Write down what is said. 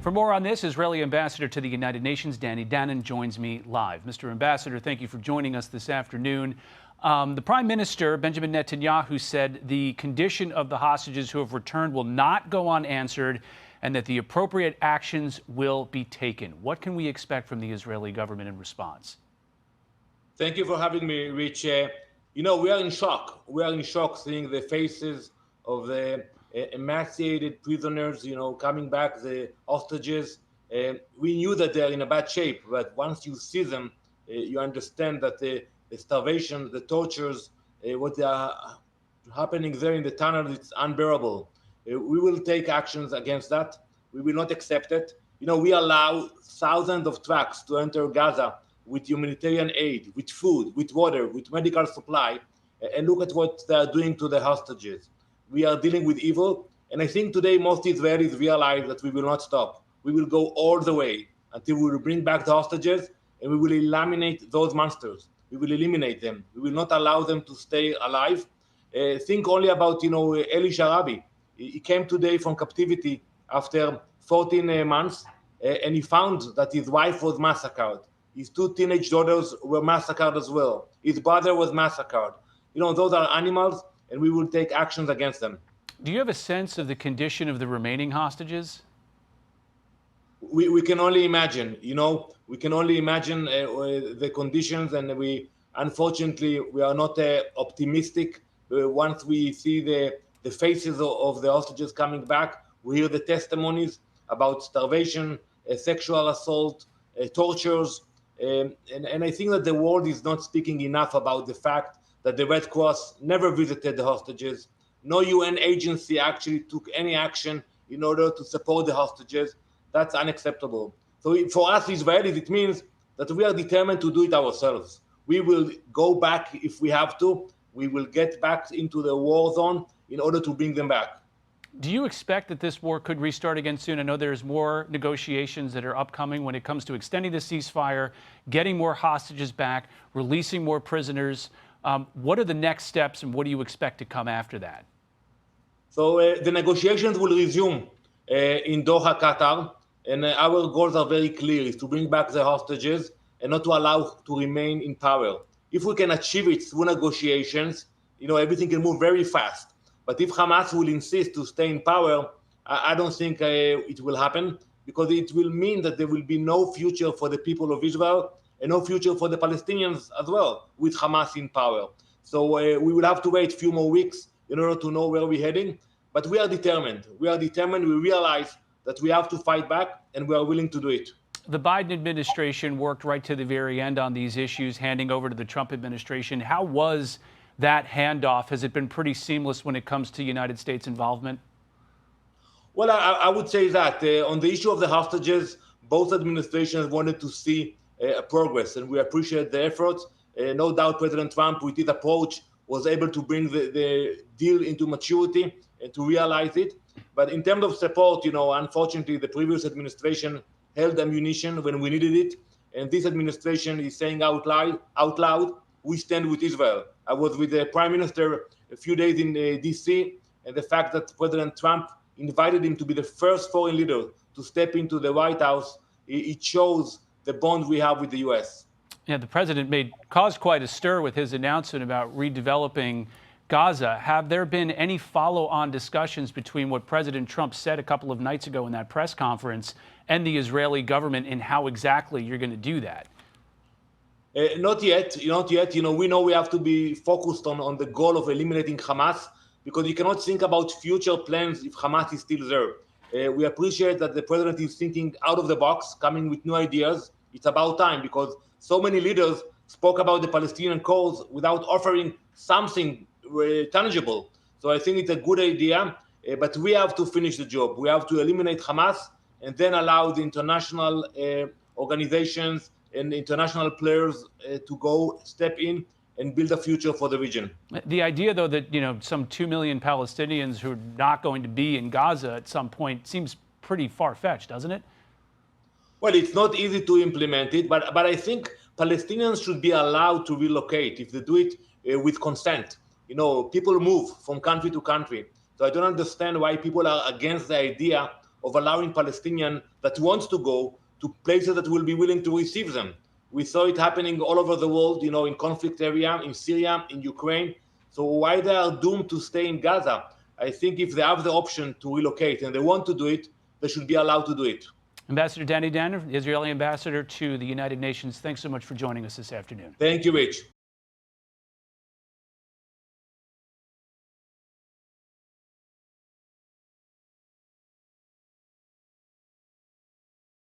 For more on this, Israeli Ambassador to the United Nations, Danon, joins me live. Mr. Ambassador, thank you for joining us this afternoon. The Prime Minister, Benjamin Netanyahu, said the condition of the hostages who have returned will not go unanswered and that the appropriate actions will be taken. What can we expect from the Israeli government in response? Thank you for having me, Rich. We are in shock. We are in shock seeing the faces of the emaciated prisoners, coming back, the hostages. We knew that they're in a bad shape, but once you see them, you understand that the starvation, the tortures, what are happening there in the tunnel, it's unbearable. We will take actions against that. We will not accept it. We allow thousands of trucks to enter Gaza with humanitarian aid, with food, with water, with medical supply, and look at what they are doing to the hostages. We are dealing with evil, and I think today most Israelis realize that we will not stop. We will go all the way until we will bring back the hostages, and we will eliminate those monsters. We will eliminate them. We will not allow them to stay alive. Think only about, Eli Sharabi. He came today from captivity after 14 months, and he found that his wife was massacred. His two teenage daughters were massacred as well. His brother was massacred. Those are animals, and we will take actions against them. Do you have a sense of the condition of the remaining hostages? We can only imagine, we can only imagine the conditions, and unfortunately, we are not optimistic. Once we see the faces of the hostages coming back, we hear the testimonies about starvation, sexual assault, tortures, and I think that the world is not speaking enough about the fact that the Red Cross never visited the hostages. No UN agency actually took any action in order to support the hostages. That's unacceptable. So for us Israelis, it means that we are determined to do it ourselves. We will go back if we have to. We will get back into the war zone in order to bring them back. Do you expect that this war could restart again soon? I know there's more negotiations that are upcoming when it comes to extending the ceasefire, getting more hostages back, releasing more prisoners. What are the next steps, and what do you expect to come after that? So the negotiations will resume in Doha, Qatar, and our goals are very clear: is to bring back the hostages and not to allow to remain in power. If we can achieve it through negotiations, everything can move very fast. But if Hamas will insist to stay in power, I don't think it will happen, because it will mean that there will be no future for the people of Israel and no future for the Palestinians as well with Hamas in power. So we will have to wait a few more weeks in order to know where we're heading. But we are determined. We are determined. We realize that we have to fight back, and we are willing to do it. The Biden administration worked right to the very end on these issues, handing over to the Trump administration. How was that handoff? Has it been pretty seamless when it comes to United States involvement? Well, I would say that on the issue of the hostages, both administrations wanted to see progress, and we appreciate the efforts. No doubt President Trump, with his approach, was able to bring the deal into maturity and to realize it. But in terms of support, unfortunately, the previous administration held ammunition when we needed it, and this administration is saying out loud, we stand with Israel. I was with the Prime Minister a few days in D.C., and the fact that President Trump invited him to be the first foreign leader to step into the White House, it shows the bond we have with the U.S. Yeah, the president caused quite a stir with his announcement about redeveloping Gaza. Have there been any follow-on discussions between what President Trump said a couple of nights ago in that press conference and the Israeli government in how exactly you're going to do that? Not yet. We know we have to be focused on the goal of eliminating Hamas, because you cannot think about future plans if Hamas is still there. We appreciate that the president is thinking out of the box, coming with new ideas. It's about time, because so many leaders spoke about the Palestinian cause without offering something tangible. So I think it's a good idea, but we have to finish the job. We have to eliminate Hamas and then allow the international organizations and international players to step in and build a future for the region. The idea, though, that some 2 million Palestinians who are not going to be in Gaza at some point seems pretty far-fetched, doesn't it? Well, it's not easy to implement it, but I think Palestinians should be allowed to relocate if they do it with consent. People move from country to country. So I don't understand why people are against the idea of allowing Palestinians that want to go to places that will be willing to receive them. We saw it happening all over the world, in conflict area, in Syria, in Ukraine. So why they are doomed to stay in Gaza? I think if they have the option to relocate and they want to do it, they should be allowed to do it. Ambassador Danny Danon, Israeli ambassador to the United Nations, thanks so much for joining us this afternoon. Thank you, Rich.